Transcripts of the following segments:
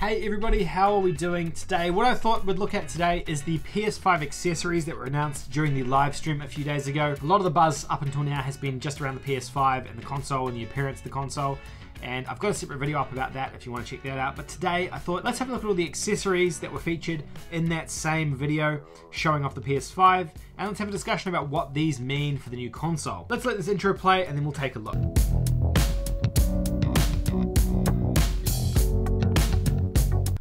Hey everybody, how are we doing today? What I thought we'd look at today is the PS5 accessories that were announced during the live stream a few days ago. A lot of the buzz up until now has been just around the PS5 and the console and the appearance of the console. And I've got a separate video up about that if you want to check that out. But today I thought let's have a look at all the accessories that were featured in that same video showing off the PS5. And let's have a discussion about what these mean for the new console. Let's let this intro play and then we'll take a look.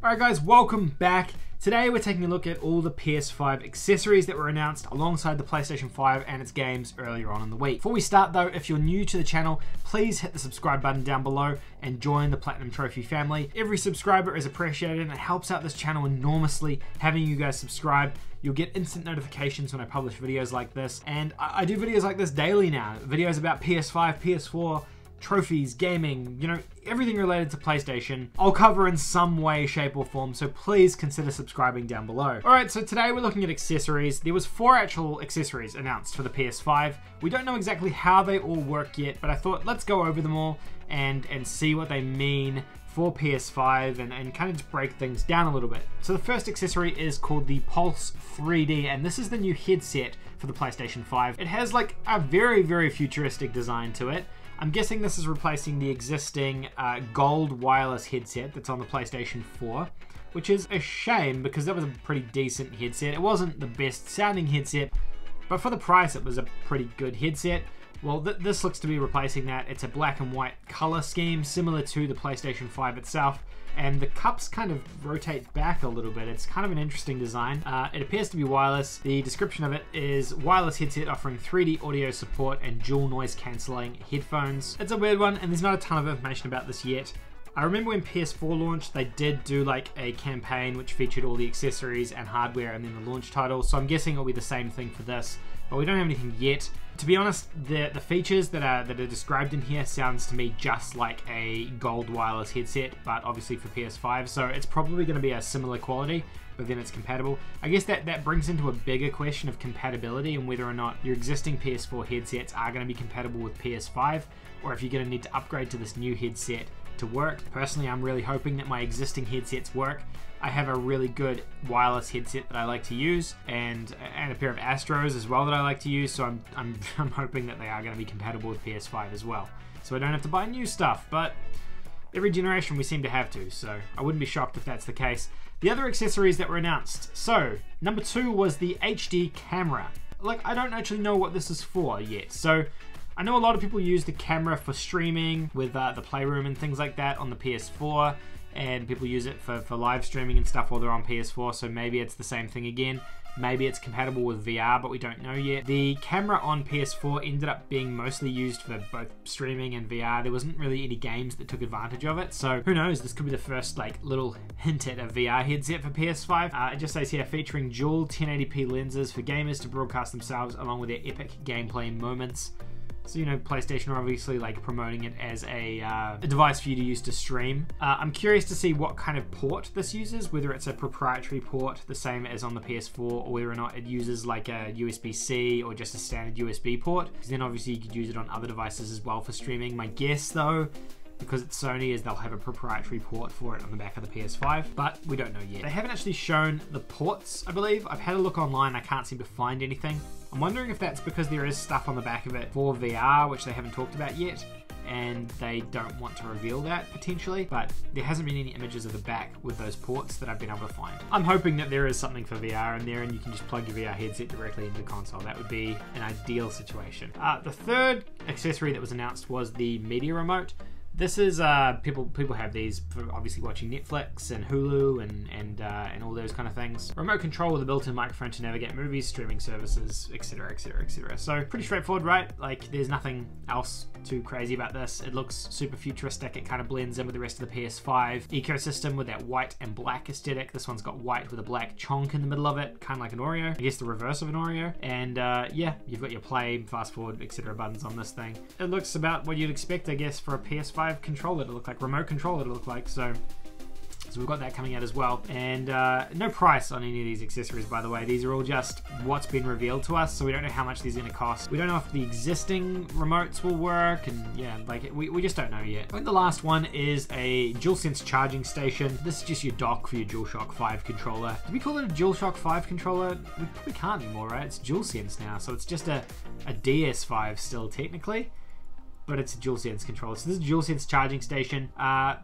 Alright guys, welcome back. Today we're taking a look at all the PS5 accessories that were announced alongside the PlayStation 5 and its games earlier on in the week. Before we start though, if you're new to the channel, please hit the subscribe button down below and join the Platinum Trophy family. Every subscriber is appreciated and it helps out this channel enormously having you guys subscribe. You'll get instant notifications when I publish videos like this, and I do videos like this daily now. Videos about PS5, PS4, trophies, gaming, you know, everything related to PlayStation, I'll cover in some way, shape or form, so please consider subscribing down below. Alright, so today we're looking at accessories. There was 4 actual accessories announced for the PS5. We don't know exactly how they all work yet, but I thought let's go over them all and see what they mean for PS5 and kind of just break things down a little bit. So the first accessory is called the Pulse 3D, and this is the new headset for the PlayStation 5. It has like a very, very futuristic design to it. I'm guessing this is replacing the existing gold wireless headset that's on the PlayStation 4, which is a shame because that was a pretty decent headset. It wasn't the best sounding headset, but for the price it was a pretty good headset. Well, this looks to be replacing that. It's a black and white color scheme similar to the PlayStation 5 itself, and the cups kind of rotate back a little bit. It's kind of an interesting design. It appears to be wireless. The description of it is wireless headset offering 3D audio support and dual noise cancelling headphones. It's a weird one and there's not a ton of information about this yet. I remember when PS4 launched, they did do like a campaign which featured all the accessories and hardware and then the launch title, so I'm guessing it'll be the same thing for this, but we don't have anything yet. To be honest, the features that are described in here sounds to me just like a gold wireless headset, but obviously for PS5, so it's probably going to be a similar quality, but then it's compatible. I guess that brings into a bigger question of compatibility and whether or not your existing PS4 headsets are going to be compatible with PS5, or if you're going to need to upgrade to this new headset to work. Personally, I'm really hoping that my existing headsets work. I have a really good wireless headset that I like to use, and a pair of Astros as well that I like to use, so I'm hoping that they are going to be compatible with PS5 as well, so I don't have to buy new stuff. But every generation we seem to have to, so I wouldn't be shocked if that's the case. The other accessories that were announced, so number 2 was the HD camera. Like, I don't actually know what this is for yet, so I know a lot of people use the camera for streaming with the Playroom and things like that on the PS4, and people use it for live streaming and stuff while they're on PS4, so maybe it's the same thing again. Maybe it's compatible with VR, but we don't know yet. The camera on PS4 ended up being mostly used for both streaming and VR. There wasn't really any games that took advantage of it, so who knows, this could be the first like little hint at a VR headset for PS5. It just says here, featuring dual 1080p lenses for gamers to broadcast themselves along with their epic gameplay moments. So, you know, PlayStation are obviously like promoting it as a device for you to use to stream. I'm curious to see what kind of port this uses, whether it's a proprietary port, the same as on the PS4, or whether or not it uses like a USB-C or just a standard USB port. Because then obviously you could use it on other devices as well for streaming. My guess though, because it's Sony, is they'll have a proprietary port for it on the back of the PS5, but we don't know yet. They haven't actually shown the ports, I believe. I've had a look online, I can't seem to find anything. I'm wondering if that's because there is stuff on the back of it for VR, which they haven't talked about yet, and they don't want to reveal that potentially, but there hasn't been any images of the back with those ports that I've been able to find. I'm hoping that there is something for VR in there and you can just plug your VR headset directly into the console. That would be an ideal situation. The third accessory that was announced was the media remote. This is people have these for obviously watching Netflix and Hulu and all those kind of things. Remote control with a built-in microphone to navigate movies, streaming services, etc, etc, etc. So pretty straightforward, right? Like there's nothing else too crazy about this. It looks super futuristic. It kind of blends in with the rest of the PS5 ecosystem with that white and black aesthetic. This one's got white with a black chonk in the middle of it, kind of like an Oreo. I guess the reverse of an Oreo. And yeah, you've got your play, fast forward, etc buttons on this thing. It looks about what you'd expect, I guess, for a PS5 controller to look like, remote controller to look like. So So we've got that coming out as well. And no price on any of these accessories, by the way. These are all just what's been revealed to us, so we don't know how much these are going to cost. We don't know if the existing remotes will work, and yeah, like we just don't know yet. I think the last one is a DualSense charging station. This is just your dock for your DualShock 5 controller. Do we call it a DualShock 5 controller? We probably can't anymore, right? It's DualSense now, so it's just a DS5 still technically, but it's a DualSense controller. So this is DualSense charging station,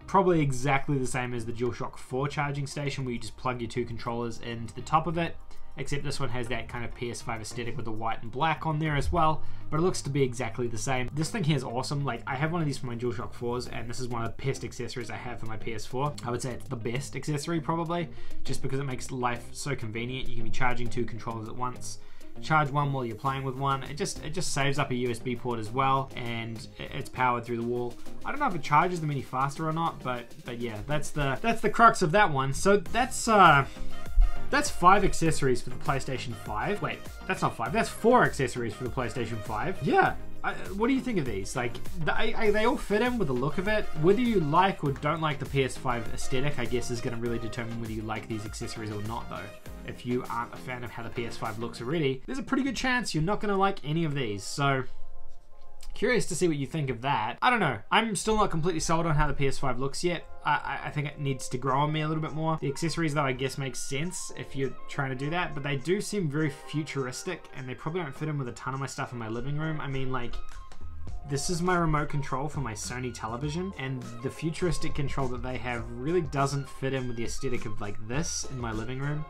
probably exactly the same as the DualShock 4 charging station, where you just plug your two controllers into the top of it, except this one has that kind of PS5 aesthetic with the white and black on there as well, but it looks to be exactly the same. This thing here is awesome. Like, I have one of these for my DualShock 4s, and this is one of the best accessories I have for my PS4. I would say it's the best accessory probably, just because it makes life so convenient. You can be charging two controllers at once, charge one while you're playing with one. It just saves up a USB port as well, and it's powered through the wall. I don't know if it charges them any faster or not, but yeah, that's the crux of that one. So that's 5 accessories for the PlayStation 5. Wait, that's not 5. That's 4 accessories for the PlayStation 5. Yeah. What do you think of these? Like, they all fit in with the look of it. Whether you like or don't like the PS5 aesthetic, I guess, is going to really determine whether you like these accessories or not, though. If you aren't a fan of how the PS5 looks already, there's a pretty good chance you're not going to like any of these. So, curious to see what you think of that. I don't know. I'm still not completely sold on how the PS5 looks yet. I think it needs to grow on me a little bit more. The accessories, though, I guess make sense if you're trying to do that, but they do seem very futuristic, and they probably don't fit in with a ton of my stuff in my living room. I mean, like, this is my remote control for my Sony television, and the futuristic control that they have really doesn't fit in with the aesthetic of, like, this in my living room.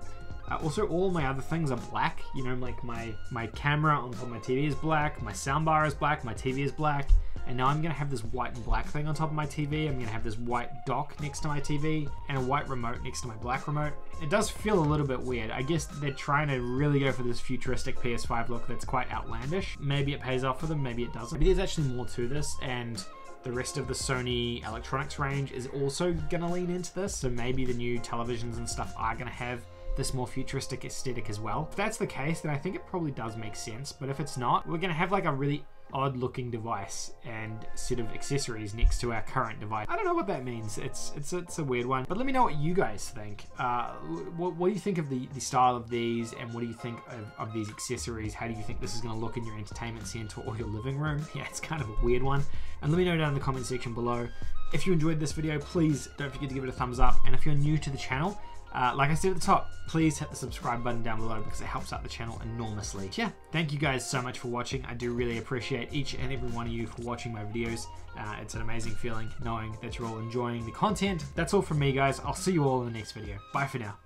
Also, all my other things are black. You know, like my camera on top of my TV is black, my soundbar is black, my TV is black, and now I'm gonna have this white and black thing on top of my TV. I'm gonna have this white dock next to my TV and a white remote next to my black remote. It does feel a little bit weird. I guess they're trying to really go for this futuristic PS5 look that's quite outlandish. Maybe it pays off for them, maybe it doesn't. Maybe there's actually more to this, and the rest of the Sony electronics range is also gonna lean into this, so maybe the new televisions and stuff are gonna have this more futuristic aesthetic as well. If that's the case, then I think it probably does make sense, but if it's not, we're gonna have like a really odd looking device and set of accessories next to our current device. I don't know what that means. It's a weird one, but let me know what you guys think. What do you think of the style of these, and what do you think of these accessories? How do you think this is going to look in your entertainment center or your living room? Yeah, it's kind of a weird one, and let me know down in the comment section below. If you enjoyed this video, please don't forget to give it a thumbs up, and if you're new to the channel, like I said at the top, please hit the subscribe button down below because it helps out the channel enormously. Yeah, thank you guys so much for watching. I do really appreciate each and every one of you for watching my videos. It's an amazing feeling knowing that you're all enjoying the content. That's all from me, guys. I'll see you all in the next video. Bye for now.